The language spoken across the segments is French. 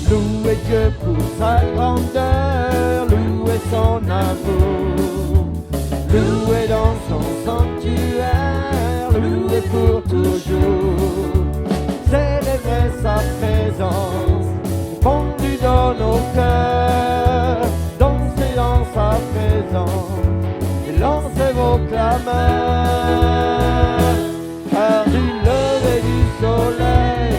Louez Dieu pour sa grandeur, louez son amour, louez dans son sanctuaire, louez pour toujours. Célébrez sa présence, fondue dans nos cœurs, dansez dans sa présence et lancez vos clameurs. Car du lever du soleil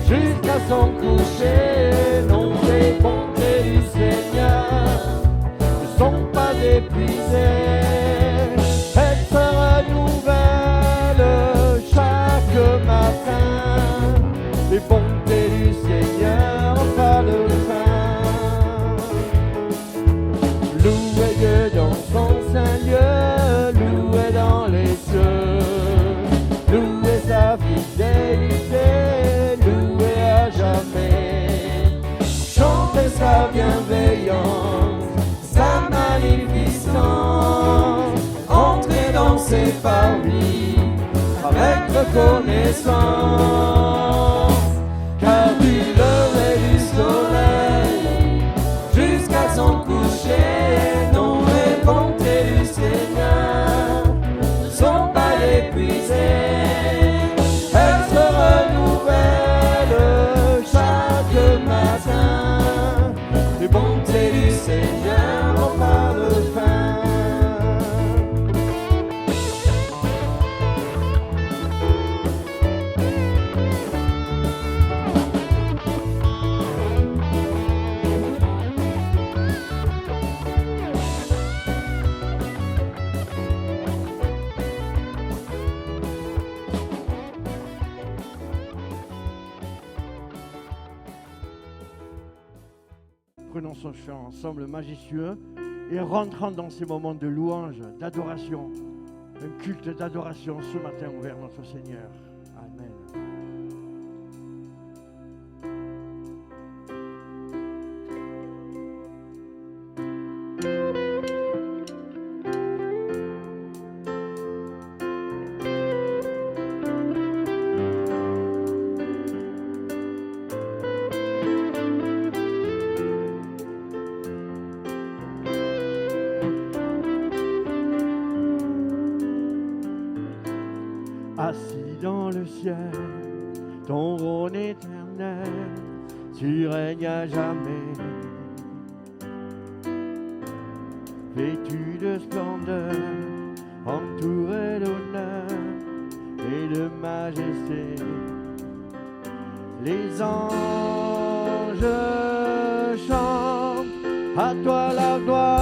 jusqu'à son coucher, non, les bontés du Seigneur ne sont pas épuisées. Elles se renouvellent chaque matin. Les bontés du Seigneur n'ont pas de fin. Louez Dieu dans son saint lieu, louez dans les cieux, louez sa fidélité, louez à jamais. Chantez sa bienveillance, sa magnificence. Entrez dans ses parvis avec reconnaissance. Car du lever du soleil jusqu'à son coucher, non, les bontés du Seigneur ne sont pas épuisées. Elles se renouvellent chaque matin. Les bontés du Seigneur n'ont pas de fin. Prenons ce chant ensemble majestueux et rentrons dans ces moments de louange, d'adoration, un culte d'adoration ce matin envers notre Seigneur. Amen. Assis dans le ciel, ton trône éternel, tu règnes à jamais. Vêtu de splendeur, entouré d'honneur et de majesté, les anges chantent à toi la gloire.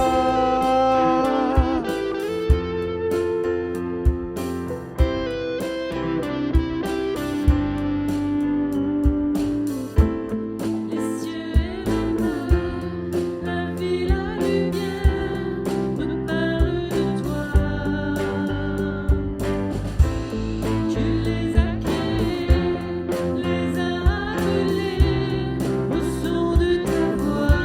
Au son de ta voix,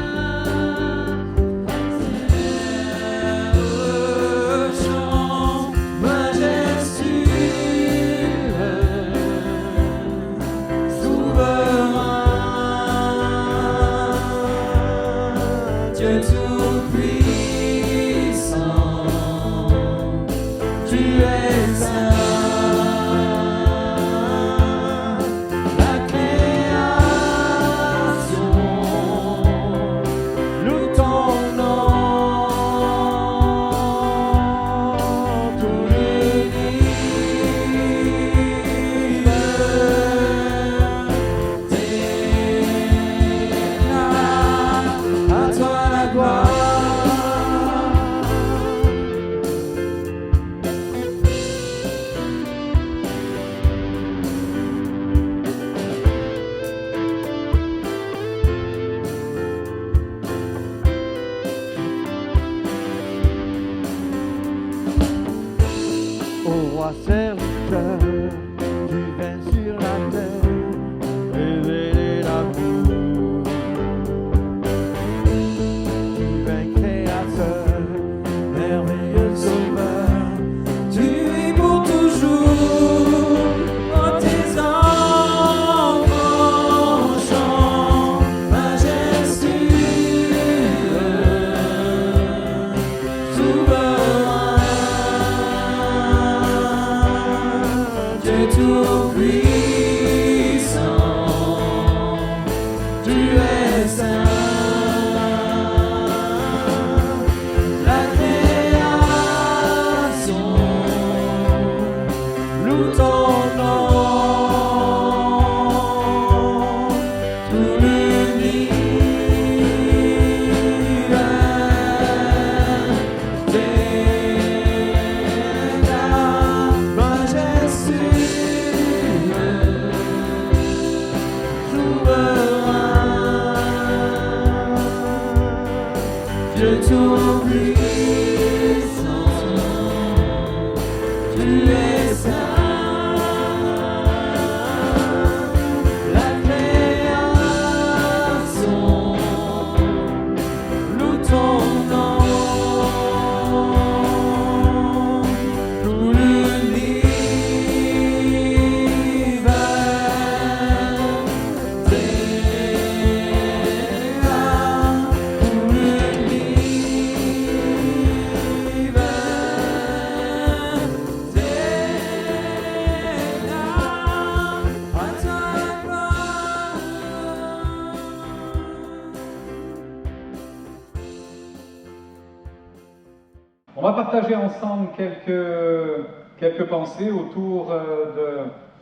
On va partager ensemble quelques pensées autour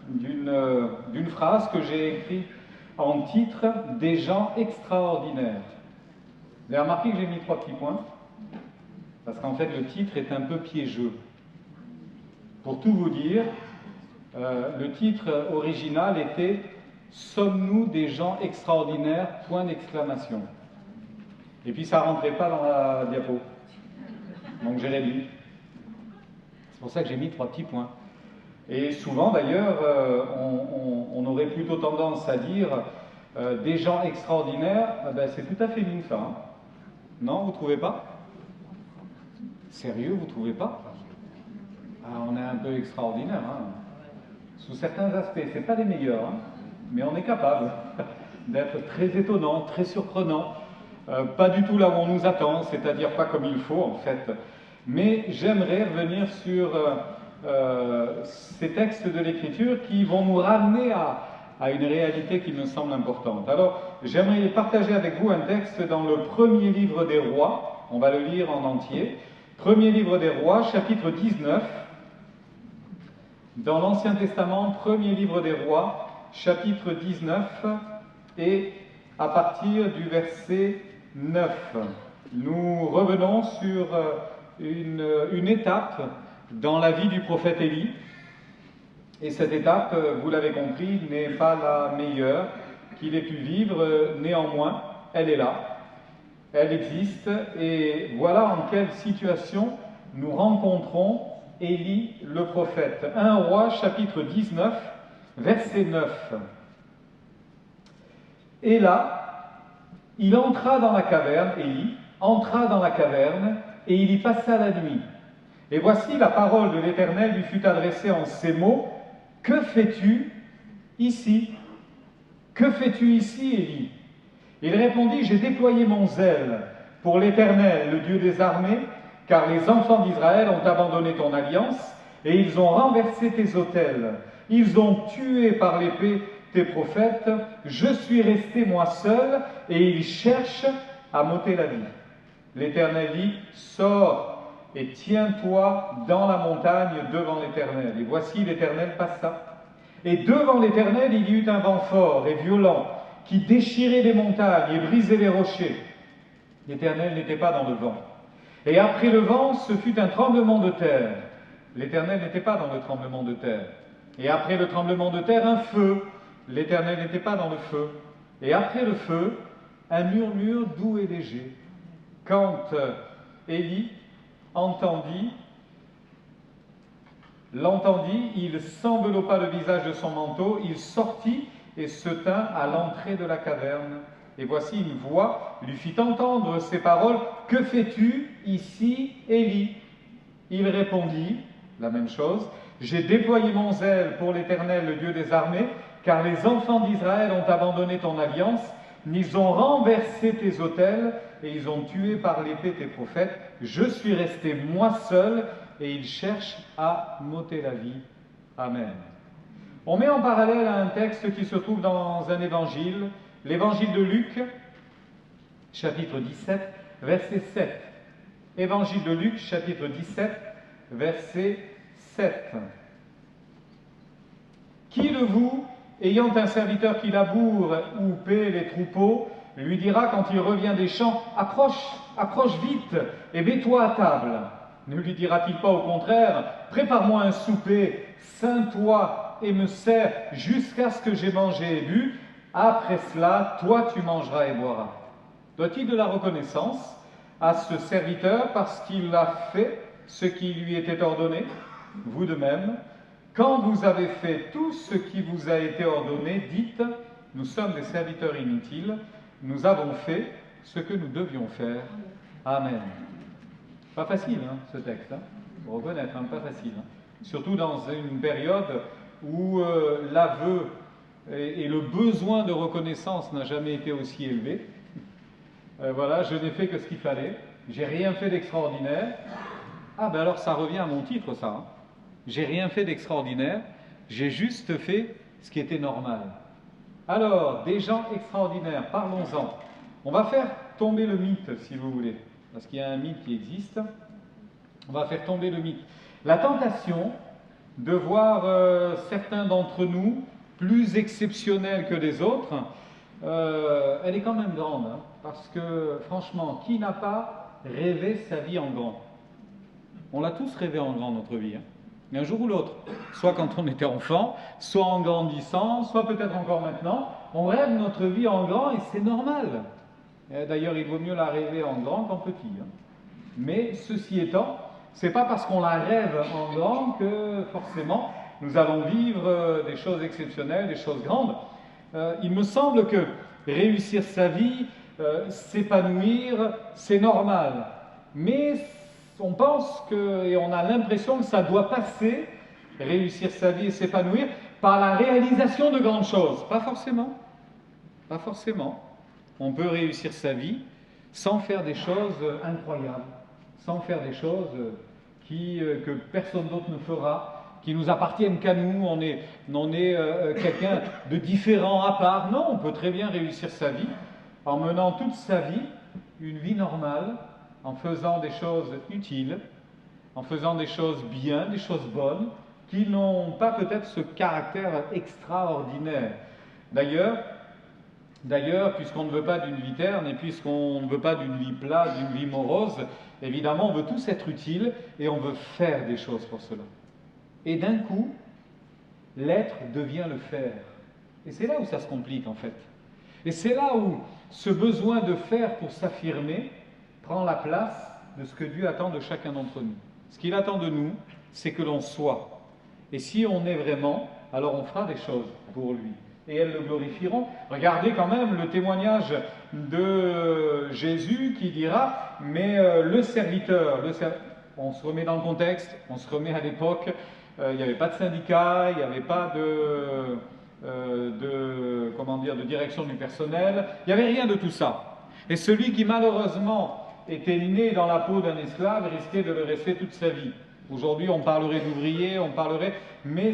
d'une phrase que j'ai écrite en titre « Des gens extraordinaires ». Vous avez remarqué que j'ai mis 3 petits points, parce qu'en fait le titre est un peu piégeux. Pour tout vous dire, le titre original était « Sommes-nous des gens extraordinaires ?» point d'exclamation. Et puis ça ne rentrait pas dans la diapo. Donc j'ai réduit. C'est pour ça que j'ai mis 3 petits points. Et souvent d'ailleurs, on aurait plutôt tendance à dire des gens extraordinaires, ben, c'est tout à fait mis ça. Hein. Non, vous ne trouvez pas? Sérieux, vous ne trouvez pas? Ah, on est un peu extraordinaire. Hein. Sous certains aspects, ce n'est pas les meilleurs, hein, mais on est capable d'être très étonnant, très surprenant. Pas du tout là où on nous attend, c'est-à-dire pas comme il faut en fait. Mais j'aimerais revenir sur ces textes de l'Écriture qui vont nous ramener à une réalité qui me semble importante. Alors, j'aimerais partager avec vous un texte dans le premier livre des Rois, on va le lire en entier. Premier livre des Rois, chapitre 19. Dans l'Ancien Testament, premier livre des Rois, chapitre 19, et à partir du verset 9. Nous revenons sur une étape dans la vie du prophète Élie. Et cette étape, vous l'avez compris, n'est pas la meilleure qu'il ait pu vivre. Néanmoins, elle est là. Elle existe. Et voilà en quelle situation nous rencontrons Élie le prophète. 1 Roi, chapitre 19, verset 9. Et là, il entra dans la caverne, Élie entra dans la caverne, et il y passa la nuit. Et voici la parole de l'Éternel lui fut adressée en ces mots: que fais-tu ici? Que fais-tu ici, Élie? Il répondit: j'ai déployé mon zèle pour l'Éternel, le Dieu des armées, car les enfants d'Israël ont abandonné ton alliance, et ils ont renversé tes autels. Ils ont tué par l'épée tes prophètes. Je suis resté moi seul, et ils cherchent à m'ôter la vie. L'Éternel dit: sors et tiens-toi dans la montagne devant l'Éternel. Et voici l'Éternel passa. Et devant l'Éternel, il y eut un vent fort et violent qui déchirait les montagnes et brisait les rochers. L'Éternel n'était pas dans le vent. Et après le vent, ce fut un tremblement de terre. L'Éternel n'était pas dans le tremblement de terre. Et après le tremblement de terre, un feu. L'Éternel n'était pas dans le feu. Et après le feu, un murmure doux et léger. Quand Élie l'entendit, il s'enveloppa le visage de son manteau, il sortit et se tint à l'entrée de la caverne. Et voici une voix lui fit entendre ces paroles: que fais-tu ici, Élie? Il répondit la même chose: j'ai déployé mon zèle pour l'Éternel, le Dieu des armées, car les enfants d'Israël ont abandonné ton alliance, ils ont renversé tes autels, et ils ont tué par l'épée tes prophètes. Je suis resté moi seul, et ils cherchent à m'ôter la vie. Amen. On met en parallèle un texte qui se trouve dans un évangile, l'évangile de Luc, chapitre 17, verset 7. Évangile de Luc, chapitre 17, verset 7. Qui de vous, ayant un serviteur qui laboure ou paie les troupeaux, lui dira quand il revient des champs: approche vite et mets-toi à table? Ne lui dira-t-il pas au contraire: prépare-moi un souper, ceins-toi et me sers jusqu'à ce que j'ai mangé et bu, après cela, toi tu mangeras et boiras? Doit-il de la reconnaissance à ce serviteur parce qu'il a fait ce qui lui était ordonné? Vous de même, quand vous avez fait tout ce qui vous a été ordonné, dites: nous sommes des serviteurs inutiles, nous avons fait ce que nous devions faire. Amen. Pas facile, hein, ce texte, hein, faut reconnaître, hein, pas facile. Hein. Surtout dans une période où l'aveu et le besoin de reconnaissance n'a jamais été aussi élevé. Voilà, je n'ai fait que ce qu'il fallait, j'ai rien fait d'extraordinaire. Ah ben alors ça revient à mon titre, ça. Hein. J'ai rien fait d'extraordinaire, j'ai juste fait ce qui était normal. Alors, des gens extraordinaires, parlons-en. On va faire tomber le mythe, si vous voulez, parce qu'il y a un mythe qui existe. On va faire tomber le mythe. La tentation de voir certains d'entre nous plus exceptionnels que les autres, elle est quand même grande. Hein, parce que, franchement, qui n'a pas rêvé sa vie en grand? On l'a tous rêvé en grand, notre vie. Hein. Mais un jour ou l'autre, soit quand on était enfant, soit en grandissant, soit peut-être encore maintenant, on rêve notre vie en grand et c'est normal. D'ailleurs, il vaut mieux la rêver en grand qu'en petit. Hein. Mais ceci étant, c'est pas parce qu'on la rêve en grand que forcément nous allons vivre des choses exceptionnelles, des choses grandes. Il me semble que réussir sa vie, s'épanouir, c'est normal. Mais on pense que, et on a l'impression que ça doit passer, réussir sa vie et s'épanouir, par la réalisation de grandes choses. Pas forcément. Pas forcément. On peut réussir sa vie sans faire des choses incroyables, sans faire des choses que personne d'autre ne fera, qui nous appartiennent qu'à nous, on est quelqu'un de différent à part. Non, on peut très bien réussir sa vie en menant toute sa vie une vie normale, en faisant des choses utiles, en faisant des choses bien, des choses bonnes, qui n'ont pas peut-être ce caractère extraordinaire. D'ailleurs, puisqu'on ne veut pas d'une vie terne et puisqu'on ne veut pas d'une vie plate, d'une vie morose, évidemment, on veut tous être utiles et on veut faire des choses pour cela. Et d'un coup, l'être devient le faire. Et c'est là où ça se complique en fait. Et c'est là où ce besoin de faire pour s'affirmer prend la place de ce que Dieu attend de chacun d'entre nous. Ce qu'il attend de nous, c'est que l'on soit. Et si on est vraiment, alors on fera des choses pour lui. Et elles le glorifieront. Regardez quand même le témoignage de Jésus qui dira, mais le serviteur, on se remet dans le contexte, on se remet à l'époque, il n'y avait pas de syndicat, il n'y avait pas de direction du personnel, il n'y avait rien de tout ça. Et celui qui malheureusement était né dans la peau d'un esclave risquait de le rester toute sa vie. Aujourd'hui on parlerait d'ouvrier, mais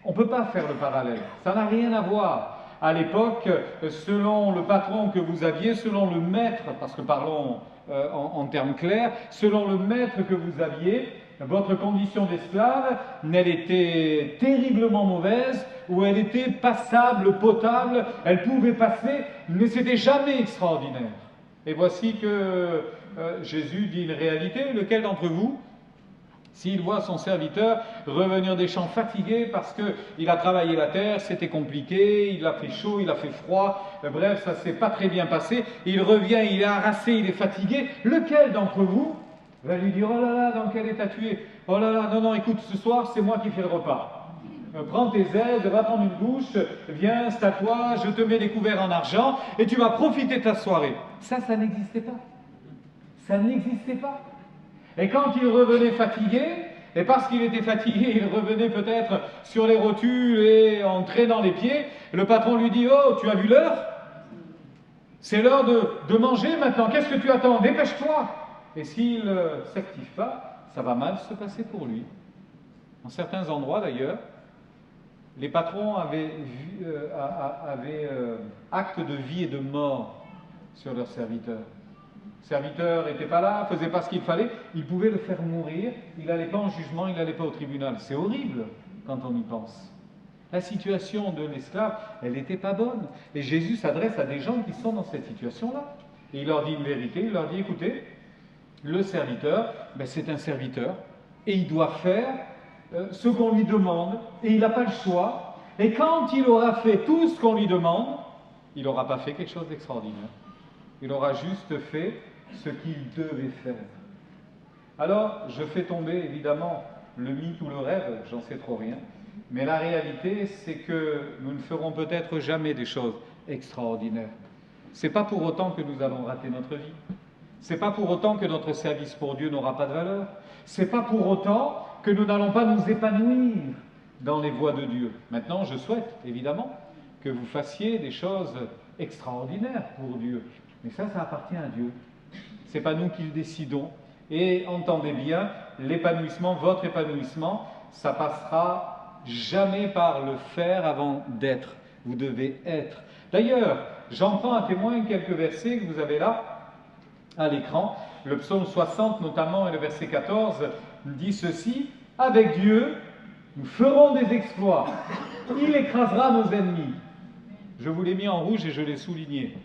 on ne peut pas faire le parallèle, ça n'a rien à voir. À l'époque, selon le patron que vous aviez, selon le maître, parce que parlons en termes clairs, selon le maître que vous aviez, votre condition d'esclave, elle était terriblement mauvaise, ou elle était passable, potable, elle pouvait passer, mais c'était jamais extraordinaire. Et voici que Jésus dit une réalité, lequel d'entre vous, s'il voit son serviteur revenir des champs fatigué parce qu'il a travaillé la terre, c'était compliqué, il a fait chaud, il a fait froid, bref, ça ne s'est pas très bien passé, il revient, il est harassé, il est fatigué, lequel d'entre vous va lui dire « Oh là là, dans quel état tu es? Oh là là, non, écoute, ce soir, c'est moi qui fais le repas. Prends tes aides, va prendre une douche, viens, installe-toi, je te mets des couverts en argent et tu vas profiter de ta soirée. » Ça n'existait pas. Ça n'existait pas. Et quand il revenait fatigué, et parce qu'il était fatigué, il revenait peut-être sur les rotules et en traînant les pieds, le patron lui dit « Oh, tu as vu l'heure? C'est l'heure de manger maintenant, qu'est-ce que tu attends? Dépêche-toi !» Et s'il ne s'active pas, ça va mal se passer pour lui. En certains endroits d'ailleurs, les patrons avaient acte de vie et de mort sur leurs serviteurs. Le serviteur n'était pas là, faisait pas ce qu'il fallait, il pouvait le faire mourir, il n'allait pas en jugement, il n'allait pas au tribunal. C'est horrible quand on y pense. La situation de l'esclave, elle n'était pas bonne. Et Jésus s'adresse à des gens qui sont dans cette situation-là. Et il leur dit une vérité, il leur dit, écoutez, le serviteur, c'est un serviteur, et il doit faire ce qu'on lui demande, et il n'a pas le choix. Et quand il aura fait tout ce qu'on lui demande, il n'aura pas fait quelque chose d'extraordinaire. Il aura juste fait ce qu'il devait faire. Alors, je fais tomber évidemment le mythe ou le rêve, j'en sais trop rien, mais la réalité, c'est que nous ne ferons peut-être jamais des choses extraordinaires. C'est pas pour autant que nous allons rater notre vie. C'est pas pour autant que notre service pour Dieu n'aura pas de valeur. C'est pas pour autant que nous n'allons pas nous épanouir dans les voies de Dieu. Maintenant, je souhaite, évidemment, que vous fassiez des choses extraordinaires pour Dieu. Mais ça appartient à Dieu. C'est pas nous qui le décidons. Et entendez bien, l'épanouissement, votre épanouissement, ça passera jamais par le faire avant d'être. Vous devez être. D'ailleurs, j'en prends à témoin quelques versets que vous avez là, à l'écran. Le psaume 60 notamment et le verset 14 dit ceci: « Avec Dieu, nous ferons des exploits. Il écrasera nos ennemis. » Je vous l'ai mis en rouge et je l'ai souligné.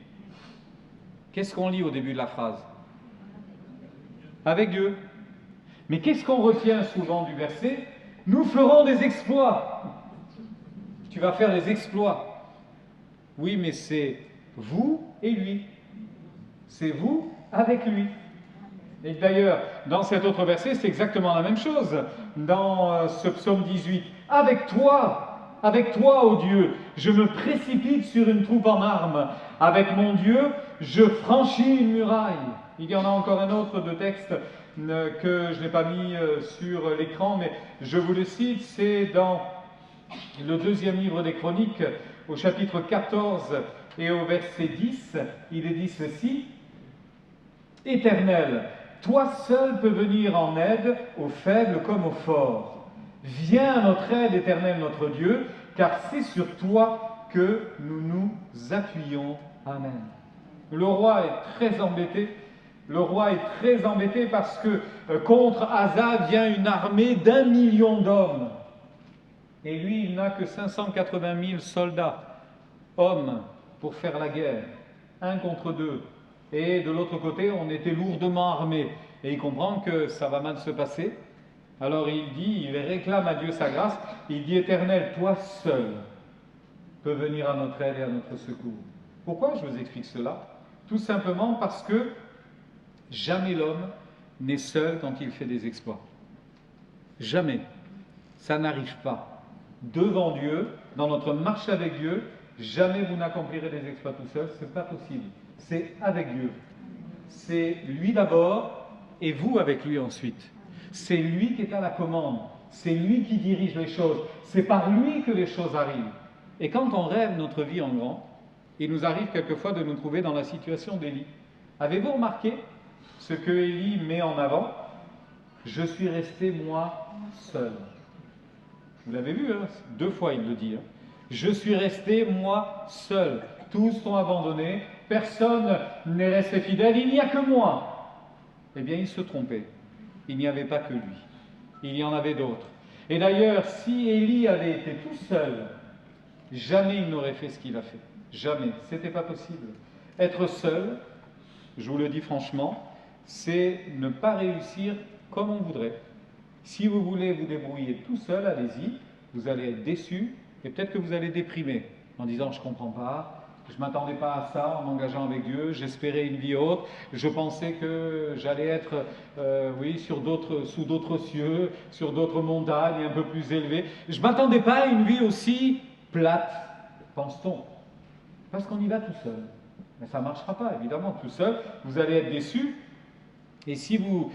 Qu'est-ce qu'on lit au début de la phrase? Avec Dieu. Mais qu'est-ce qu'on retient souvent du verset? Nous ferons des exploits. Tu vas faire des exploits. Oui, mais c'est vous et lui. C'est vous avec lui. Et d'ailleurs, dans cet autre verset, c'est exactement la même chose. Dans ce psaume 18, avec toi, ô Dieu, je me précipite sur une troupe en armes. Avec mon Dieu, je franchis une muraille. Il y en a encore un autre de texte que je n'ai pas mis sur l'écran, mais je vous le cite, c'est dans le deuxième livre des Chroniques, au chapitre 14 et au verset 10, il est dit ceci: « Éternel, toi seul peux venir en aide aux faibles comme aux forts. Viens à notre aide, Éternel notre Dieu, car c'est sur toi que nous nous appuyons. Amen. » Le roi est très embêté. Le roi est très embêté parce que contre Asa vient une armée d'1 million d'hommes. Et lui, il n'a que 580 000 soldats, hommes, pour faire la guerre. 1 contre 2. Et de l'autre côté, on était lourdement armés. Et il comprend que ça va mal se passer. Alors il réclame à Dieu sa grâce. Il dit: Éternel, toi seul peux venir à notre aide et à notre secours. Pourquoi je vous explique cela? Tout simplement parce que jamais l'homme n'est seul quand il fait des exploits. Jamais. Ça n'arrive pas. Devant Dieu, dans notre marche avec Dieu, jamais vous n'accomplirez des exploits tout seul, c'est pas possible. C'est avec Dieu. C'est lui d'abord et vous avec lui ensuite. C'est lui qui est à la commande. C'est lui qui dirige les choses. C'est par lui que les choses arrivent. Et quand on rêve notre vie en grand, il nous arrive quelquefois de nous trouver dans la situation d'Élie. Avez-vous remarqué ce que Élie met en avant? Je suis resté moi seul. Vous l'avez vu, hein? 2 fois il le dit. Hein? Je suis resté moi seul. Tous sont abandonnés. Personne n'est resté fidèle. Il n'y a que moi. Eh bien, il se trompait. Il n'y avait pas que lui. Il y en avait d'autres. Et d'ailleurs, si Élie avait été tout seul, jamais il n'aurait fait ce qu'il a fait. Jamais. C'était pas possible. Être seul, je vous le dis franchement, c'est ne pas réussir comme on voudrait. Si vous voulez vous débrouiller tout seul, allez-y. Vous allez être déçu et peut-être que vous allez déprimer en disant: je ne comprends pas, je ne m'attendais pas à ça en m'engageant avec Dieu, j'espérais une vie haute, je pensais que j'allais être sous d'autres cieux, sur d'autres montagnes un peu plus élevées. Je ne m'attendais pas à une vie aussi plate, pense-t-on, parce qu'on y va tout seul. Mais ça ne marchera pas, évidemment, tout seul, vous allez être déçu. Et si vous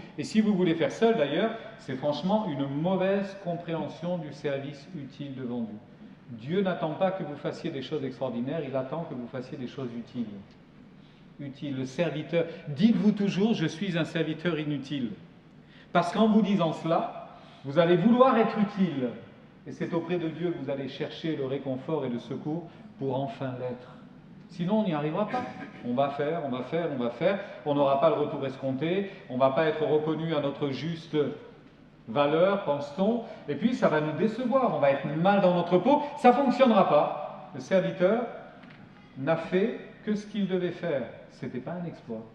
voulez faire seul, d'ailleurs, c'est franchement une mauvaise compréhension du service utile devant Dieu. Dieu n'attend pas que vous fassiez des choses extraordinaires, il attend que vous fassiez des choses utiles. Utile, le serviteur. Dites-vous toujours: je suis un serviteur inutile. Parce qu'en vous disant cela, vous allez vouloir être utile. Et c'est auprès de Dieu que vous allez chercher le réconfort et le secours pour enfin l'être. Sinon, on n'y arrivera pas. On va faire. On n'aura pas le retour escompté. On ne va pas être reconnu à notre juste valeur, pense-t-on. Et puis, ça va nous décevoir. On va être mal dans notre peau. Ça ne fonctionnera pas. Le serviteur n'a fait que ce qu'il devait faire. Ce n'était pas un exploit.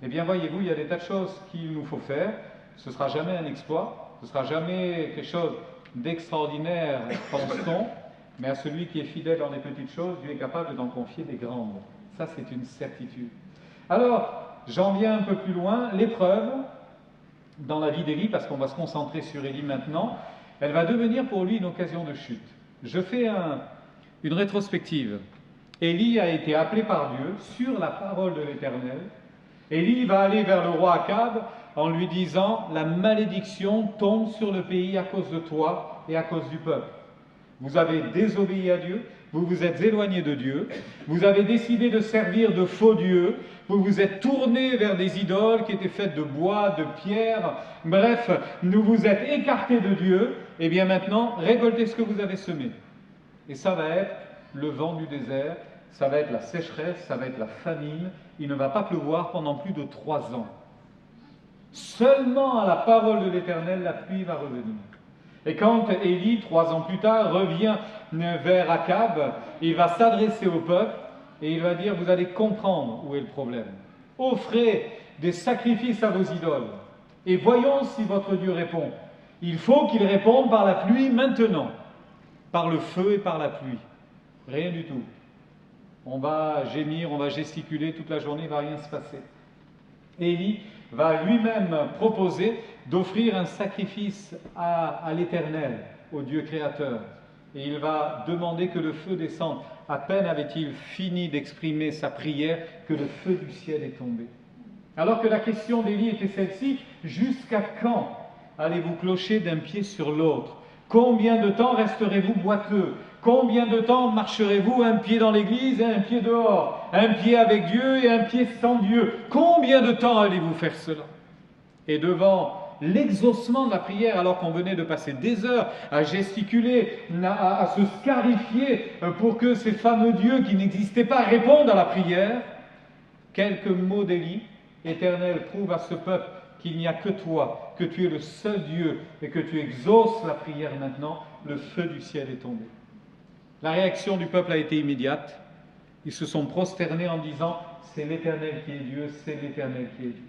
Eh bien, voyez-vous, il y a des tas de choses qu'il nous faut faire. Ce ne sera jamais un exploit. Ce ne sera jamais quelque chose d'extraordinaire, pense-t-on. Mais à celui qui est fidèle dans les petites choses, Dieu est capable d'en confier des grandes. Ça, c'est une certitude. Alors, j'en viens un peu plus loin. L'épreuve, dans la vie d'Élie, parce qu'on va se concentrer sur Élie maintenant, elle va devenir pour lui une occasion de chute. Je fais une rétrospective. Élie a été appelé par Dieu sur la parole de l'Éternel. Élie va aller vers le roi Akab en lui disant: la malédiction tombe sur le pays à cause de toi et à cause du peuple. Vous avez désobéi à Dieu, vous vous êtes éloigné de Dieu, vous avez décidé de servir de faux dieux, vous vous êtes tourné vers des idoles qui étaient faites de bois, de pierre, bref, vous vous êtes écarté de Dieu, et bien maintenant, récoltez ce que vous avez semé. Et ça va être le vent du désert, ça va être la sécheresse, ça va être la famine, il ne va pas pleuvoir pendant plus de 3 ans. Seulement à la parole de l'Éternel, la pluie va revenir. Et quand Élie, 3 ans plus tard, revient vers Akab, il va s'adresser au peuple et il va dire, vous allez comprendre où est le problème. Offrez des sacrifices à vos idoles et voyons si votre Dieu répond. Il faut qu'il réponde par la pluie maintenant, par le feu et par la pluie. Rien du tout. On va gémir, on va gesticuler toute la journée, il ne va rien se passer. Élie va lui-même proposer d'offrir un sacrifice à l'Éternel, au Dieu créateur. Et il va demander que le feu descende. À peine avait-il fini d'exprimer sa prière que le feu du ciel est tombé. Alors que la question d'Élie était celle-ci, jusqu'à quand allez-vous clocher d'un pied sur l'autre? Combien de temps resterez-vous boiteux? Combien de temps marcherez-vous un pied dans l'église et un pied dehors? Un pied avec Dieu et un pied sans Dieu? Combien de temps allez-vous faire cela? Et devant l'exaucement de la prière, alors qu'on venait de passer des heures à gesticuler, à se scarifier pour que ces fameux dieux qui n'existaient pas répondent à la prière, quelques mots d'Élie: Éternel, prouve à ce peuple qu'il n'y a que toi, que tu es le seul Dieu et que tu exauces la prière maintenant. Le feu du ciel est tombé. La réaction du peuple a été immédiate. Ils se sont prosternés en disant, c'est l'Éternel qui est Dieu, c'est l'Éternel qui est Dieu.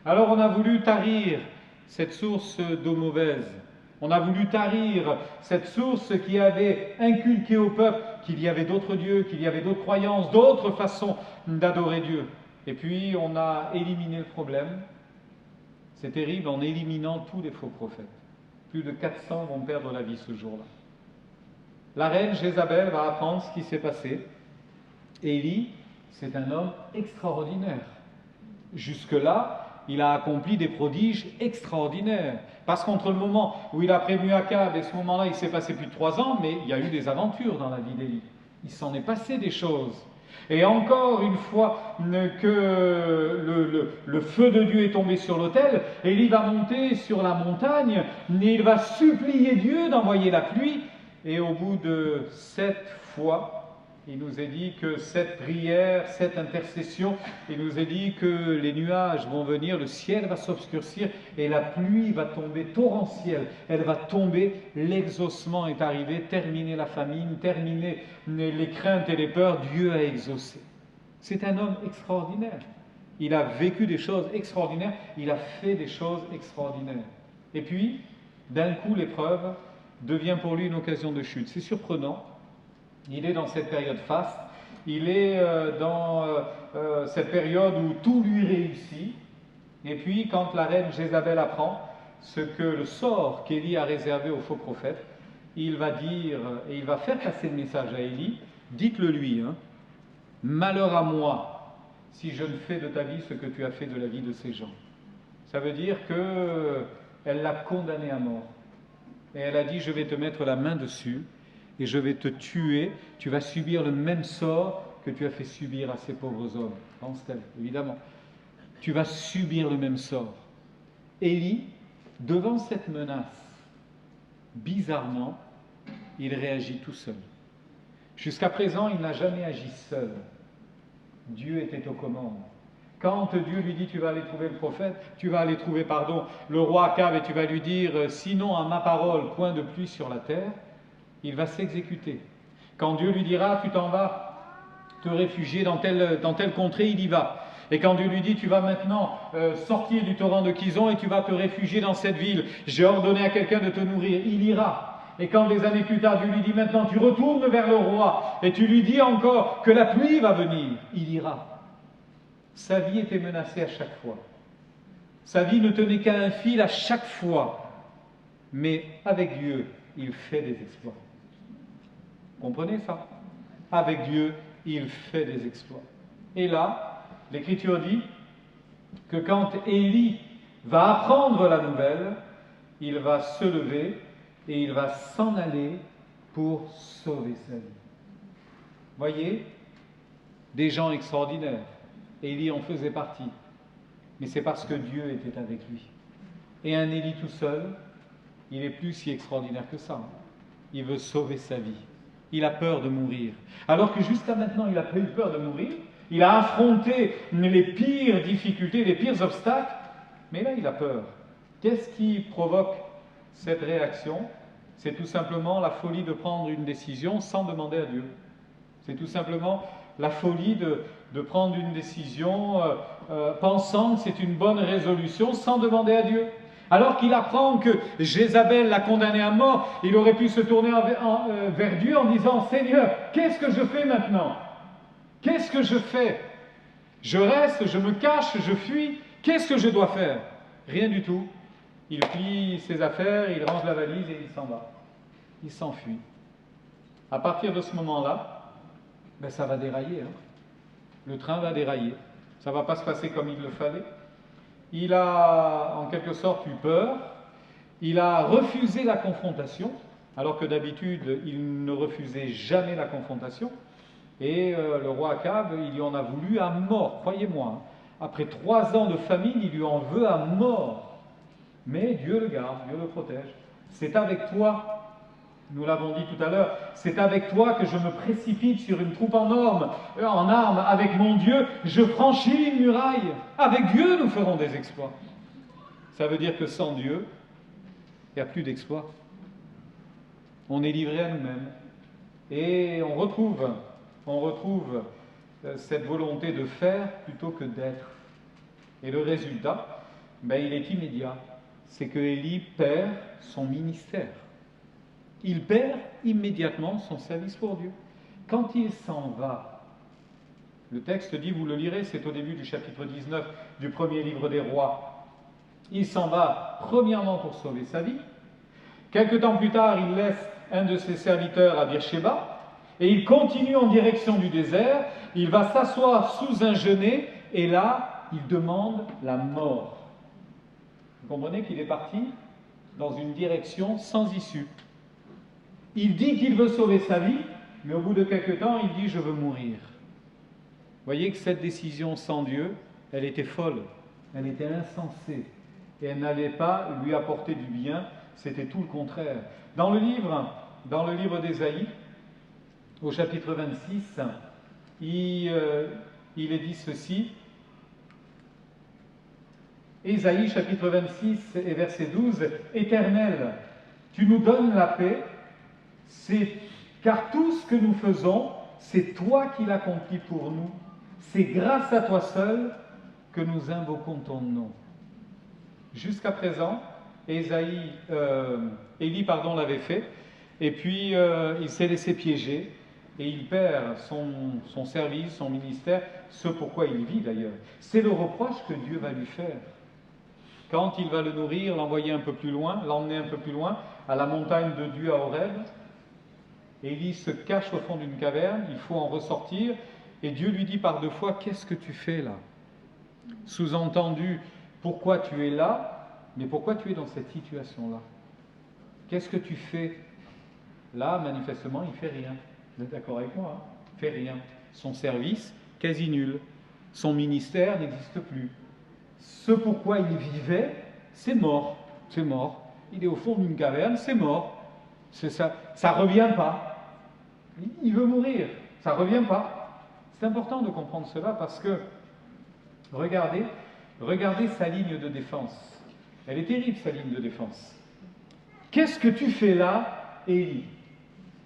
Alors on a voulu tarir cette source d'eau mauvaise. On a voulu tarir cette source qui avait inculqué au peuple qu'il y avait d'autres dieux, qu'il y avait d'autres croyances, d'autres façons d'adorer Dieu. Et puis on a éliminé le problème. C'est terrible, en éliminant tous les faux prophètes. Plus de 400 vont perdre la vie ce jour-là. La reine Jézabel va apprendre ce qui s'est passé. Élie, c'est un homme extraordinaire. Jusque-là, il a accompli des prodiges extraordinaires. Parce qu'entre le moment où il a prévenu Akab et ce moment-là, il s'est passé plus de 3 ans, mais il y a eu des aventures dans la vie d'Élie. Il s'en est passé des choses. Et encore une fois que le feu de Dieu est tombé sur l'autel, Élie va monter sur la montagne, et il va supplier Dieu d'envoyer la pluie. Et au bout de 7 fois, il nous est dit que cette prière, cette intercession, il nous est dit que les nuages vont venir, le ciel va s'obscurcir et la pluie va tomber torrentielle. Elle va tomber, l'exaucement est arrivé, terminer la famine, terminer les craintes et les peurs, Dieu a exaucé. C'est un homme extraordinaire. Il a vécu des choses extraordinaires, il a fait des choses extraordinaires. Et puis, d'un coup, l'épreuve devient pour lui une occasion de chute. C'est surprenant. Il est dans cette période faste, il est dans cette période où tout lui réussit. Et puis, quand la reine Jézabel apprend ce que le sort qu'Élie a réservé aux faux prophètes, il va dire, et il va faire passer le message à Élie, dites-le lui, malheur à moi si je ne fais de ta vie ce que tu as fait de la vie de ces gens. Ça veut dire qu'elle l'a condamné à mort. Et elle a dit, je vais te mettre la main dessus et je vais te tuer, tu vas subir le même sort que tu as fait subir à ces pauvres hommes. Pense-t-elle, évidemment. Tu vas subir le même sort. Élie, devant cette menace, bizarrement, il réagit tout seul. Jusqu'à présent, il n'a jamais agi seul. Dieu était aux commandes. Quand Dieu lui dit, tu vas aller trouver le prophète, tu vas aller trouver, le roi Akab et tu vas lui dire, sinon à ma parole, point de pluie sur la terre, il va s'exécuter. Quand Dieu lui dira, tu t'en vas te réfugier dans telle contrée, il y va. Et quand Dieu lui dit, tu vas maintenant sortir du torrent de Kison et tu vas te réfugier dans cette ville, j'ai ordonné à quelqu'un de te nourrir, il ira. Et quand des années plus tard, Dieu lui dit, maintenant tu retournes vers le roi et tu lui dis encore que la pluie va venir, il ira. Sa vie était menacée à chaque fois. Sa vie ne tenait qu'à un fil à chaque fois. Mais avec Dieu, il fait des exploits. Comprenez ça? Avec Dieu, il fait des exploits. Et là, l'Écriture dit que quand Élie va apprendre la nouvelle, il va se lever et il va s'en aller pour sauver sa vie. Voyez, des gens extraordinaires. Élie en faisait partie. Mais c'est parce que Dieu était avec lui. Et un Élie tout seul, il n'est plus si extraordinaire que ça. Il veut sauver sa vie. Il a peur de mourir. Alors que jusqu'à maintenant, il n'a pas eu peur de mourir. Il a affronté les pires difficultés, les pires obstacles. Mais là, il a peur. Qu'est-ce qui provoque cette réaction? C'est tout simplement la folie de prendre une décision sans demander à Dieu. C'est tout simplement la folie de prendre une décision pensant que c'est une bonne résolution sans demander à Dieu. Alors qu'il apprend que Jézabel l'a condamné à mort, il aurait pu se tourner vers Dieu en disant « Seigneur, qu'est-ce que je fais maintenant? Qu'est-ce que je fais? Je reste, je me cache, je fuis, qu'est-ce que je dois faire ?» Rien du tout. Il plie ses affaires, il range la valise et il s'en va. Il s'enfuit. À partir de ce moment-là, ça va dérailler. Le train va dérailler. Ça ne va pas se passer comme il le fallait. Il a en quelque sorte eu peur. Il a refusé la confrontation, alors que d'habitude, il ne refusait jamais la confrontation. Et le roi Akab, il lui en a voulu à mort, croyez-moi. Après 3 ans de famine, il lui en veut à mort. Mais Dieu le garde, Dieu le protège. C'est avec toi, nous l'avons dit tout à l'heure, c'est avec toi que je me précipite sur une troupe en armes. Avec mon Dieu, je franchis une muraille. Avec Dieu, nous ferons des exploits. Ça veut dire que sans Dieu, il n'y a plus d'exploits. On est livré à nous-mêmes. Et on retrouve cette volonté de faire plutôt que d'être. Et le résultat, il est immédiat. C'est que Élie perd son ministère. Il perd immédiatement son service pour Dieu. Quand il s'en va, le texte dit, vous le lirez, c'est au début du chapitre 19 du premier livre des rois. Il s'en va premièrement pour sauver sa vie. Quelque temps plus tard, il laisse un de ses serviteurs à Beersheba et il continue en direction du désert. Il va s'asseoir sous un genêt et là, il demande la mort. Vous comprenez qu'il est parti dans une direction sans issue. Il dit qu'il veut sauver sa vie, mais au bout de quelque temps, il dit « je veux mourir ». Vous voyez que cette décision sans Dieu, elle était folle, elle était insensée, et elle n'allait pas lui apporter du bien, c'était tout le contraire. Dans le livre d'Ésaïe, au chapitre 26, il est dit ceci, Ésaïe chapitre 26 et verset 12, « Éternel, tu nous donnes la paix, car tout ce que nous faisons, c'est toi qui l'accomplis pour nous. C'est grâce à toi seul que nous invoquons ton nom. » Jusqu'à présent, Élie l'avait fait, et puis il s'est laissé piéger, et il perd son service, son ministère, ce pourquoi il vit d'ailleurs. C'est le reproche que Dieu va lui faire. Quand il va le nourrir, l'emmener un peu plus loin, à la montagne de Dieu à Horeb, Élie se cache au fond d'une caverne, il faut en ressortir, et Dieu lui dit par 2 fois, « Qu'est-ce que tu fais là ?» Sous-entendu, pourquoi tu es là, mais pourquoi tu es dans cette situation-là? Qu'est-ce que tu fais? Là, manifestement, il ne fait rien. Vous êtes d'accord avec moi? Il ne fait rien. Son service, quasi nul. Son ministère n'existe plus. Ce pourquoi il vivait, c'est mort. C'est mort. Il est au fond d'une caverne, c'est mort. C'est ça ne revient pas. Il veut mourir, ça ne revient pas. C'est important de comprendre cela parce que, regardez sa ligne de défense. Elle est terrible, sa ligne de défense. Qu'est-ce que tu fais là, Élie?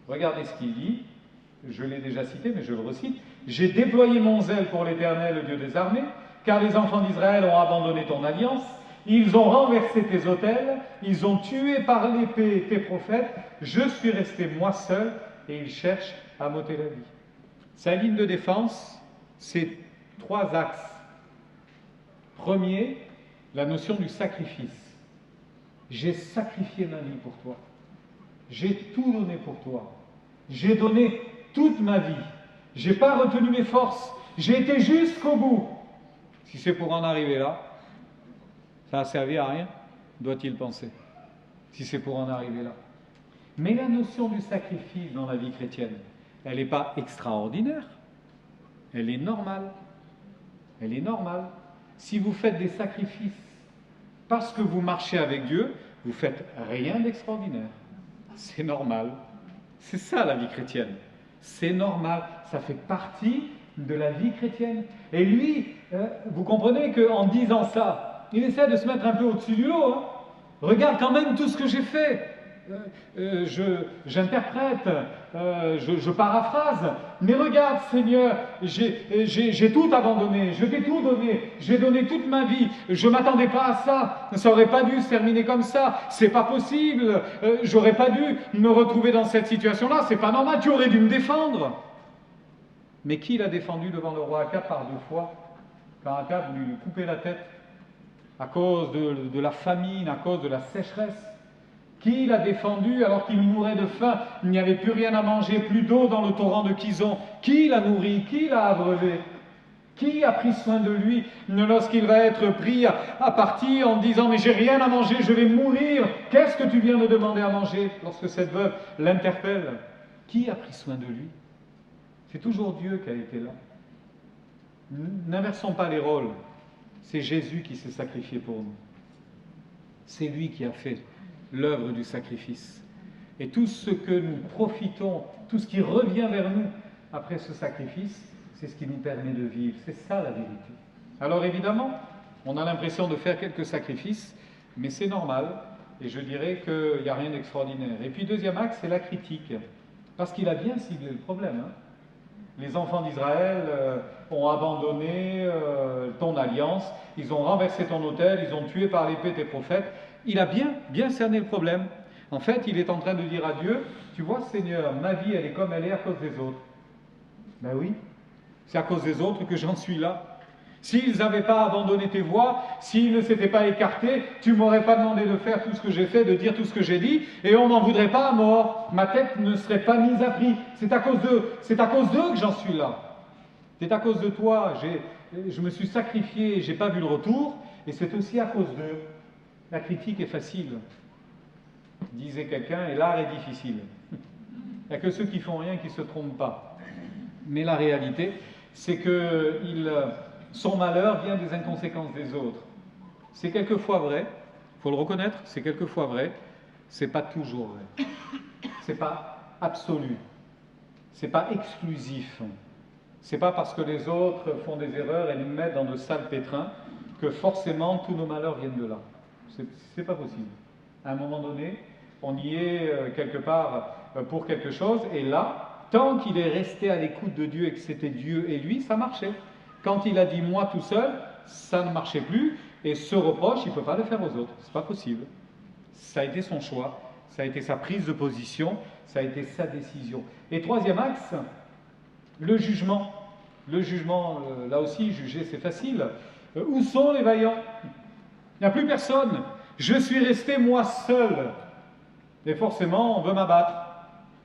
Regardez ce qu'il dit, je l'ai déjà cité, mais je le recite. « J'ai déployé mon zèle pour l'Éternel, le Dieu des armées, car les enfants d'Israël ont abandonné ton alliance, ils ont renversé tes autels, ils ont tué par l'épée tes prophètes, je suis resté moi seul, et ils cherchent à m'ôter la vie. » Sa ligne de défense, c'est 3 axes. Premier, la notion du sacrifice. J'ai sacrifié ma vie pour toi. J'ai tout donné pour toi. J'ai donné toute ma vie. Je n'ai pas retenu mes forces. J'ai été jusqu'au bout. Si c'est pour en arriver là, ça n'a servi à rien, doit-il penser, si c'est pour en arriver là. Mais la notion du sacrifice dans la vie chrétienne, elle n'est pas extraordinaire, elle est normale. Elle est normale. Si vous faites des sacrifices parce que vous marchez avec Dieu, vous ne faites rien d'extraordinaire. C'est normal. C'est ça la vie chrétienne. C'est normal. Ça fait partie de la vie chrétienne. Et lui, vous comprenez qu'en disant ça, Il essaie de se mettre un peu au-dessus du lot. Hein. Regarde quand même tout ce que j'ai fait. J'interprète, je paraphrase, mais regarde Seigneur, j'ai tout abandonné, je t'ai tout donné, j'ai donné toute ma vie, je ne m'attendais pas à ça, ça n'aurait pas dû se terminer comme ça, c'est pas possible, j'aurais pas dû me retrouver dans cette situation-là, c'est pas normal, tu aurais dû me défendre. Mais qui l'a défendu devant le roi Akab par 2 fois, quand Akab lui coupait la tête à cause de la famine, à cause de la sécheresse? Qui l'a défendu alors qu'il mourait de faim? Il n'y avait plus rien à manger, plus d'eau dans le torrent de Kison. Qui l'a nourri? Qui l'a abreuvé? Qui a pris soin de lui lorsqu'il va être pris à partie en disant « Mais j'ai rien à manger, je vais mourir. Qu'est-ce que tu viens de demander à manger ?» Lorsque cette veuve l'interpelle, qui a pris soin de lui? C'est toujours Dieu qui a été là. N'inversons pas les rôles. C'est Jésus qui s'est sacrifié pour nous. C'est lui qui a fait l'œuvre du sacrifice. Et tout ce que nous profitons, tout ce qui revient vers nous après ce sacrifice, c'est ce qui nous permet de vivre. C'est ça la vérité. Alors évidemment, on a l'impression de faire quelques sacrifices, mais c'est normal, et je dirais qu'il n'y a rien d'extraordinaire. Et puis deuxième axe, c'est la critique, parce qu'il a bien ciblé le problème. Hein. Les enfants d'Israël ont abandonné ton alliance, ils ont renversé ton autel, ils ont tué par l'épée tes prophètes. Il a bien cerné le problème. En fait, il est en train de dire à Dieu, tu vois Seigneur, ma vie elle est comme elle est à cause des autres. Ben oui, c'est à cause des autres que j'en suis là. S'ils n'avaient pas abandonné tes voies, s'ils ne s'étaient pas écartés, tu ne m'aurais pas demandé de faire tout ce que j'ai fait, de dire tout ce que j'ai dit, et on m'en voudrait pas à mort. Ma tête ne serait pas mise à prix. C'est à cause d'eux que j'en suis là. C'est à cause de toi. Je me suis sacrifié, je n'ai pas vu le retour, et c'est aussi à cause d'eux. La critique est facile, disait quelqu'un, et l'art est difficile. Il n'y a que ceux qui font rien qui ne se trompent pas. Mais la réalité, c'est que son malheur vient des inconséquences des autres. C'est quelquefois vrai, il faut le reconnaître, c'est quelquefois vrai, c'est pas toujours vrai. C'est pas absolu, c'est pas exclusif. C'est pas parce que les autres font des erreurs et nous mettent dans de sales pétrins que forcément tous nos malheurs viennent de là. C'est pas possible. À un moment donné, on y est quelque part pour quelque chose, et là, tant qu'il est resté à l'écoute de Dieu et que c'était Dieu et lui, ça marchait. Quand il a dit moi tout seul, ça ne marchait plus, et ce reproche, il ne peut pas le faire aux autres. C'est pas possible. Ça a été son choix, ça a été sa prise de position, ça a été sa décision. Et troisième axe, le jugement. Le jugement, là aussi, juger c'est facile. Où sont les vaillants? Il n'y a plus personne. Je suis resté moi seul. Et forcément, on veut m'abattre.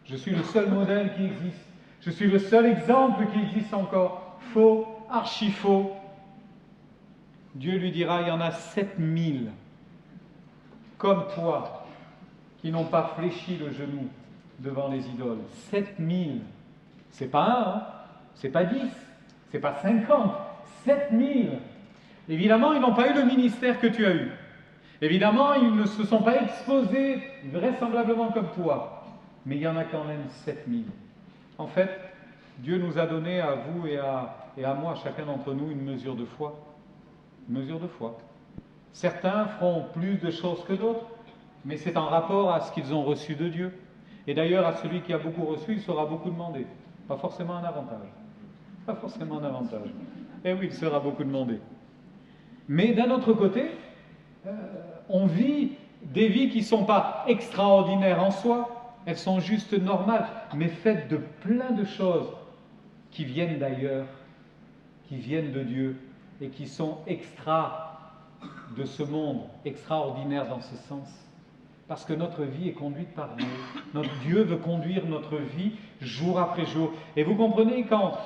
Je suis le seul modèle qui existe. Je suis le seul exemple qui existe encore. Faux, archi faux. Dieu lui dira, il y en a 7000 comme toi qui n'ont pas fléchi le genou devant les idoles. 7000. C'est pas un, hein, c'est pas 10, c'est pas 50, 7000. Évidemment, ils n'ont pas eu le ministère que tu as eu. Évidemment, ils ne se sont pas exposés vraisemblablement comme toi. Mais il y en a quand même 7000. En fait, Dieu nous a donné à vous et à moi, chacun d'entre nous, une mesure de foi. Une mesure de foi. Certains feront plus de choses que d'autres, mais c'est en rapport à ce qu'ils ont reçu de Dieu. Et d'ailleurs, à celui qui a beaucoup reçu, il sera beaucoup demandé. Pas forcément un avantage. Pas forcément un avantage. Eh oui, il sera beaucoup demandé. Mais d'un autre côté, on vit des vies qui ne sont pas extraordinaires en soi, elles sont juste normales, mais faites de plein de choses qui viennent d'ailleurs, qui viennent de Dieu et qui sont extra de ce monde, extraordinaires dans ce sens. Parce que notre vie est conduite par Dieu. Notre Dieu veut conduire notre vie jour après jour. Et vous comprenez qu'en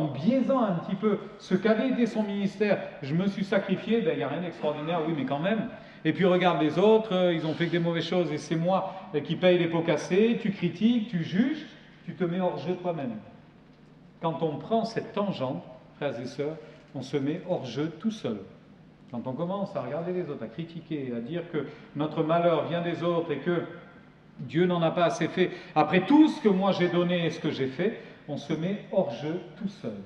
biaisant un petit peu ce qu'avait été son ministère, je me suis sacrifié, ben, il n'y a rien d'extraordinaire, oui, mais quand même. Et puis regarde les autres, ils ont fait que des mauvaises choses et c'est moi qui paye les pots cassés, tu critiques, tu juges, tu te mets hors jeu toi-même. Quand on prend cette tangente, frères et sœurs, on se met hors jeu tout seul. Quand on commence à regarder les autres, à critiquer, à dire que notre malheur vient des autres et que Dieu n'en a pas assez fait, après tout ce que moi j'ai donné et ce que j'ai fait, on se met hors jeu tout seul.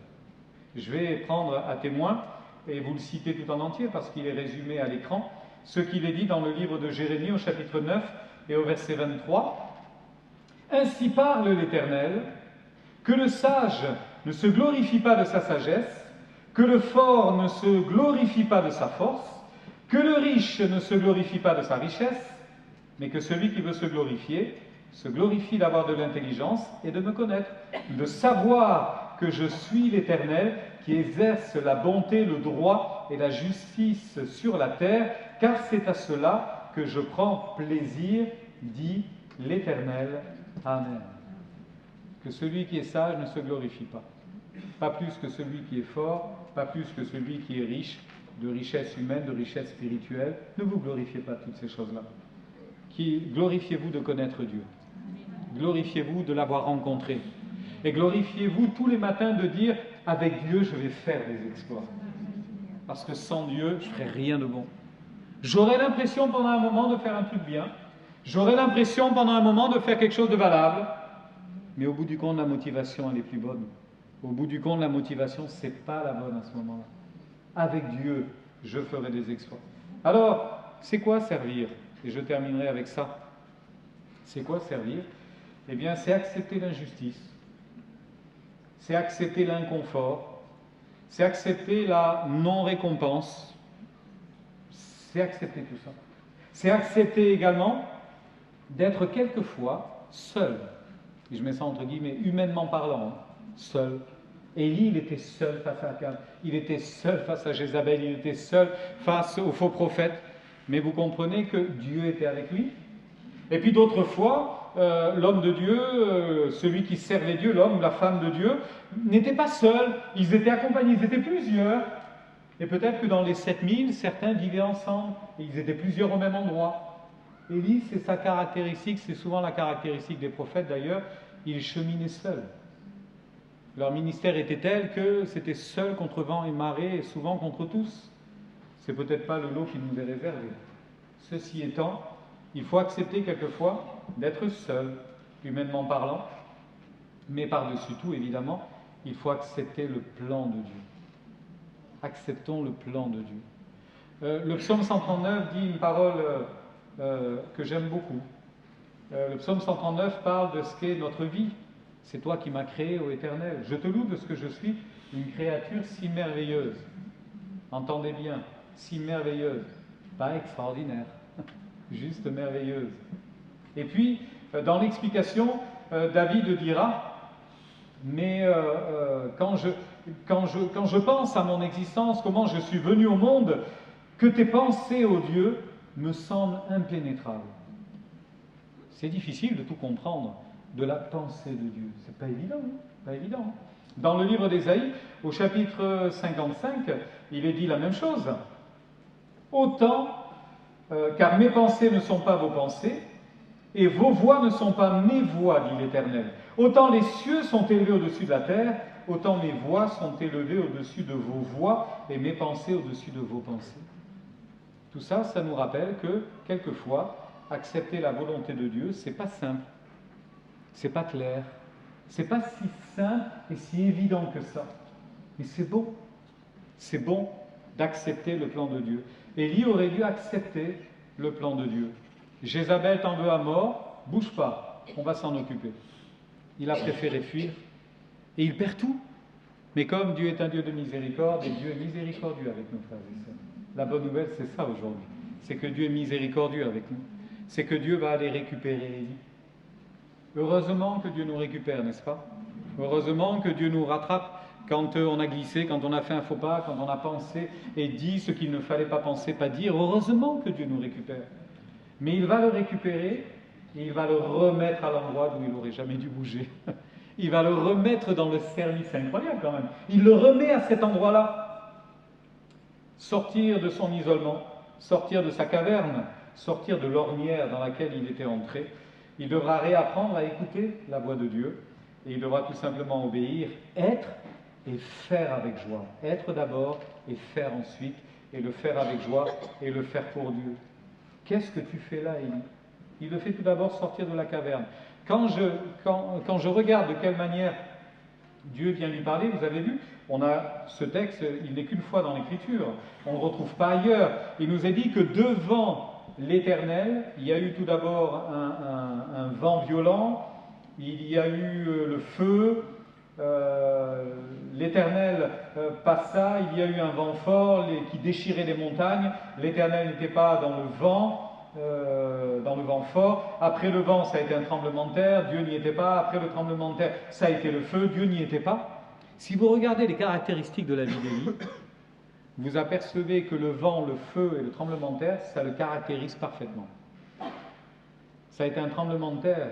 Je vais prendre à témoin et vous le citez tout en entier parce qu'il est résumé à l'écran, ce qu'il est dit dans le livre de Jérémie au chapitre 9 et au verset 23. « Ainsi parle l'Éternel, que le sage ne se glorifie pas de sa sagesse, que le fort ne se glorifie pas de sa force, que le riche ne se glorifie pas de sa richesse, mais que celui qui veut se glorifie d'avoir de l'intelligence et de me connaître, de savoir que je suis l'Éternel qui exerce la bonté, le droit et la justice sur la terre, car c'est à cela que je prends plaisir, dit l'Éternel. Amen. » Que celui qui est sage ne se glorifie pas. Pas plus que celui qui est fort, pas plus que celui qui est riche, de richesse humaine, de richesse spirituelle. Ne vous glorifiez pas de toutes ces choses-là. Glorifiez-vous de connaître Dieu. Glorifiez-vous de l'avoir rencontré. Et glorifiez-vous tous les matins de dire « avec Dieu, je vais faire des exploits. Parce que sans Dieu, je ne ferai rien de bon. J'aurai l'impression pendant un moment de faire un truc bien. J'aurai l'impression pendant un moment de faire quelque chose de valable. Mais au bout du compte, la motivation, elle est plus bonne. Au bout du compte, la motivation, ce n'est pas la bonne à ce moment-là. Avec Dieu, je ferai des exploits. Alors, c'est quoi servir? Et je terminerai avec ça. C'est quoi servir? Eh bien, c'est accepter l'injustice. C'est accepter l'inconfort. C'est accepter la non-récompense. C'est accepter tout ça. C'est accepter également d'être quelquefois seul. Et je mets ça entre guillemets, humainement parlant, seul. Élie, il était seul face à Akab, il était seul face à Jézabel, il était seul face aux faux prophètes. Mais vous comprenez que Dieu était avec lui. Et puis d'autres fois, l'homme de Dieu, celui qui servait Dieu, l'homme, la femme de Dieu, n'était pas seul, ils étaient accompagnés, ils étaient plusieurs. Et peut-être que dans les 7000, certains vivaient ensemble, et ils étaient plusieurs au même endroit. Élie, c'est sa caractéristique, c'est souvent la caractéristique des prophètes d'ailleurs, ils cheminaient seuls. Leur ministère était tel que c'était seul contre vent et marée, et souvent contre tous. C'est peut-être pas le lot qui nous est réservé. Ceci étant, il faut accepter quelquefois d'être seul, humainement parlant, mais par-dessus tout, évidemment, il faut accepter le plan de Dieu. Acceptons le plan de Dieu. Le psaume 139 dit une parole que j'aime beaucoup. Le psaume 139 parle de ce qu'est notre vie. C'est toi qui m'as créé, ô Éternel. Je te loue de ce que je suis, une créature si merveilleuse. Entendez bien, si merveilleuse, pas extraordinaire, juste merveilleuse. Et puis, dans l'explication, David dira, mais quand je pense à mon existence, comment je suis venu au monde, que tes pensées, ô Dieu, me semblent impénétrables. C'est difficile de tout comprendre de la pensée de Dieu. C'est pas évident, hein? Pas évident. Dans le livre d'Ésaïe, au chapitre 55, il est dit la même chose. Autant, car mes pensées ne sont pas vos pensées, et vos voix ne sont pas mes voix, dit l'Éternel. Autant les cieux sont élevés au-dessus de la terre, autant mes voix sont élevées au-dessus de vos voix, et mes pensées au-dessus de vos pensées. Tout ça, ça nous rappelle que, quelquefois, accepter la volonté de Dieu, c'est pas simple, c'est pas clair, c'est pas si simple et si évident que ça. Mais c'est bon d'accepter le plan de Dieu. Élie aurait dû accepter le plan de Dieu. Jézabel t'en veut à mort, bouge pas, on va s'en occuper. Il a préféré fuir et il perd tout. Mais comme Dieu est un Dieu de miséricorde et Dieu est miséricordieux avec nos frères et sœurs. La bonne nouvelle, c'est ça aujourd'hui. C'est que Dieu est miséricordieux avec nous. C'est que Dieu va aller récupérer Élie. Heureusement que Dieu nous récupère, n'est-ce pas? Heureusement que Dieu nous rattrape quand on a glissé, quand on a fait un faux pas, quand on a pensé et dit ce qu'il ne fallait pas penser, pas dire. Heureusement que Dieu nous récupère. Mais il va le récupérer et il va le remettre à l'endroit d'où il n'aurait jamais dû bouger. Il va le remettre dans le service. C'est incroyable quand même. Il le remet à cet endroit-là. Sortir de son isolement, sortir de sa caverne, sortir de l'ornière dans laquelle il était entré. Il devra réapprendre à écouter la voix de Dieu et il devra tout simplement obéir, être et faire avec joie. Être d'abord et faire ensuite, et le faire avec joie et le faire pour Dieu. Qu'est-ce que tu fais là, Élie? Il le fait tout d'abord sortir de la caverne. Quand je regarde de quelle manière Dieu vient lui parler, vous avez vu, On a ce texte, il n'est qu'une fois dans l'Écriture, on ne le retrouve pas ailleurs. Il nous est dit que devant l'Éternel, il y a eu tout d'abord un vent violent, il y a eu le feu, l'Éternel passa, il y a eu un vent fort qui déchirait les montagnes, l'Éternel n'était pas dans le vent fort. Après le vent, ça a été un tremblement de terre, Dieu n'y était pas. Après le tremblement de terre, ça a été le feu, Dieu n'y était pas. Si vous regardez les caractéristiques de la vie d'Élie, vous apercevez que le vent, le feu et le tremblement de terre, ça le caractérise parfaitement. Ça a été un tremblement de terre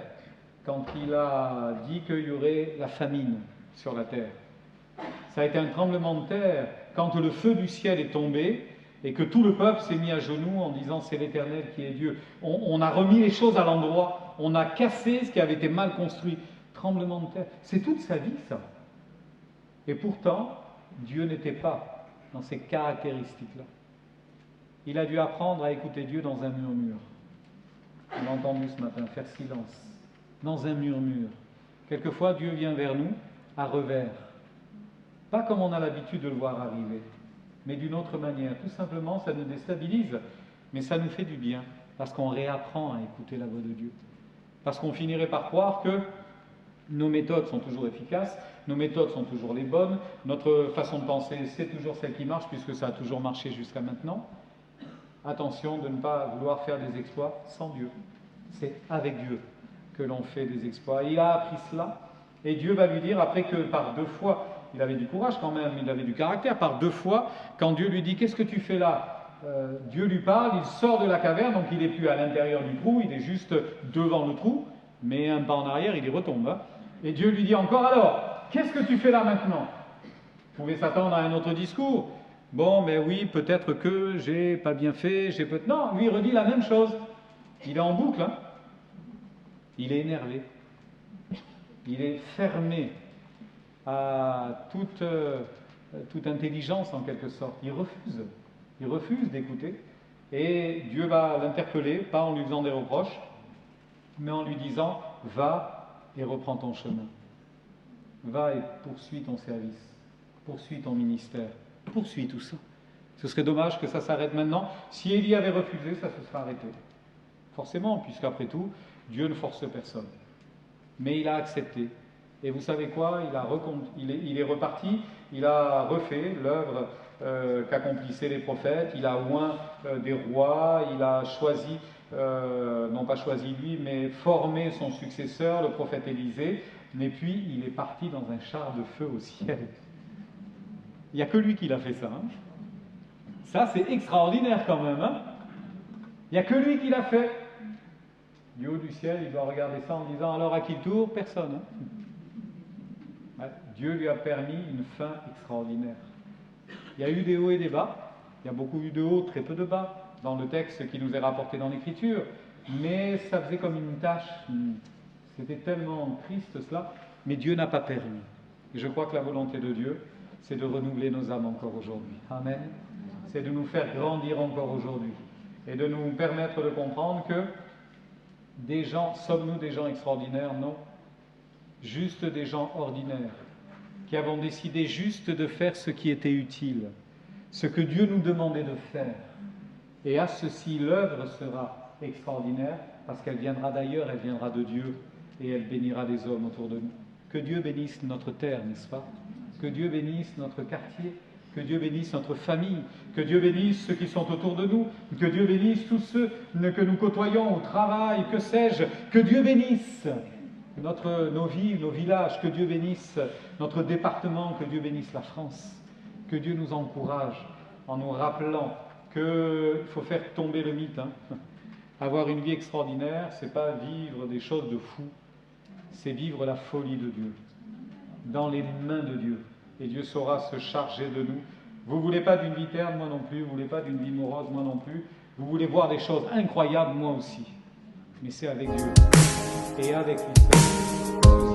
quand il a dit qu'il y aurait la famine sur la terre. Ça a été un tremblement de terre quand le feu du ciel est tombé et que tout le peuple s'est mis à genoux en disant c'est l'Éternel qui est Dieu. On a remis les choses à l'endroit, on a cassé ce qui avait été mal construit. Tremblement de terre, c'est toute sa vie ça. Et pourtant, Dieu n'était pas dans ces caractéristiques-là. Il a dû apprendre à écouter Dieu dans un murmure. On l'a entendu ce matin, faire silence, dans un murmure. Quelquefois, Dieu vient vers nous à revers. Pas comme on a l'habitude de le voir arriver, mais d'une autre manière. Tout simplement, ça nous déstabilise, mais ça nous fait du bien, parce qu'on réapprend à écouter la voix de Dieu. Parce qu'on finirait par croire que nos méthodes sont toujours efficaces, nos méthodes sont toujours les bonnes, notre façon de penser, c'est toujours celle qui marche, puisque ça a toujours marché jusqu'à maintenant. Attention de ne pas vouloir faire des exploits sans Dieu. C'est avec Dieu que l'on fait des exploits. Il a appris cela, et Dieu va lui dire, après que par 2 fois, il avait du courage quand même, il avait du caractère, par 2 fois, quand Dieu lui dit « Qu'est-ce que tu fais là ?» Dieu lui parle, il sort de la caverne, donc il n'est plus à l'intérieur du trou, il est juste devant le trou, mais un pas en arrière, il y retombe. Hein. Et Dieu lui dit encore « Alors, qu'est-ce que tu fais là maintenant ?» Vous pouvez s'attendre à un autre discours. Bon, mais oui, peut-être que j'ai pas bien fait, j'ai peut-être... Non, lui il redit la même chose. Il est en boucle, hein. Il est énervé. Il est fermé à toute intelligence en quelque sorte. Il refuse d'écouter. Et Dieu va l'interpeller, pas en lui faisant des reproches, mais en lui disant « Va et reprends ton chemin. Va et poursuis ton service. Poursuis ton ministère. Poursuis tout ça. » Ce serait dommage que ça s'arrête maintenant. Si Élie avait refusé, ça se serait arrêté. Forcément, puisqu'après tout, Dieu ne force personne. Mais il a accepté. Et vous savez quoi, il est reparti, il a refait l'œuvre qu'accomplissaient les prophètes, il a oint des rois, il a choisi, non pas choisi lui, mais formé son successeur, le prophète Élisée, et puis il est parti dans un char de feu au ciel. Il n'y a que lui qui l'a fait ça. Hein. Ça, c'est extraordinaire quand même. Hein. Il n'y a que lui qui l'a fait. Du haut du ciel, il doit regarder ça en disant, alors à qui le tour? Personne. Hein. Dieu lui a permis une fin extraordinaire. Il y a eu des hauts et des bas. Il y a beaucoup eu de hauts, très peu de bas, dans le texte qui nous est rapporté dans l'Écriture. Mais ça faisait comme une tâche. C'était tellement triste cela. Mais Dieu n'a pas permis. Et je crois que la volonté de Dieu, c'est de renouveler nos âmes encore aujourd'hui. Amen. C'est de nous faire grandir encore aujourd'hui. Et de nous permettre de comprendre que sommes-nous des gens extraordinaires? Non. Juste des gens ordinaires, qui avons décidé juste de faire ce qui était utile, ce que Dieu nous demandait de faire. Et à ceci, l'œuvre sera extraordinaire, parce qu'elle viendra d'ailleurs, elle viendra de Dieu, et elle bénira les hommes autour de nous. Que Dieu bénisse notre terre, n'est-ce pas? Que Dieu bénisse notre quartier, que Dieu bénisse notre famille, que Dieu bénisse ceux qui sont autour de nous, que Dieu bénisse tous ceux que nous côtoyons au travail, que sais-je, que Dieu bénisse nos villes, nos villages, que Dieu bénisse notre département, que Dieu bénisse la France, que Dieu nous encourage en nous rappelant qu'il faut faire tomber le mythe. Hein. Avoir une vie extraordinaire, c'est pas vivre des choses de fou, c'est vivre la folie de Dieu, dans les mains de Dieu. Et Dieu saura se charger de nous. Vous ne voulez pas d'une vie terne, moi non plus. Vous ne voulez pas d'une vie morose, moi non plus. Vous voulez voir des choses incroyables, moi aussi. Mais c'est avec Dieu et avec lui seul.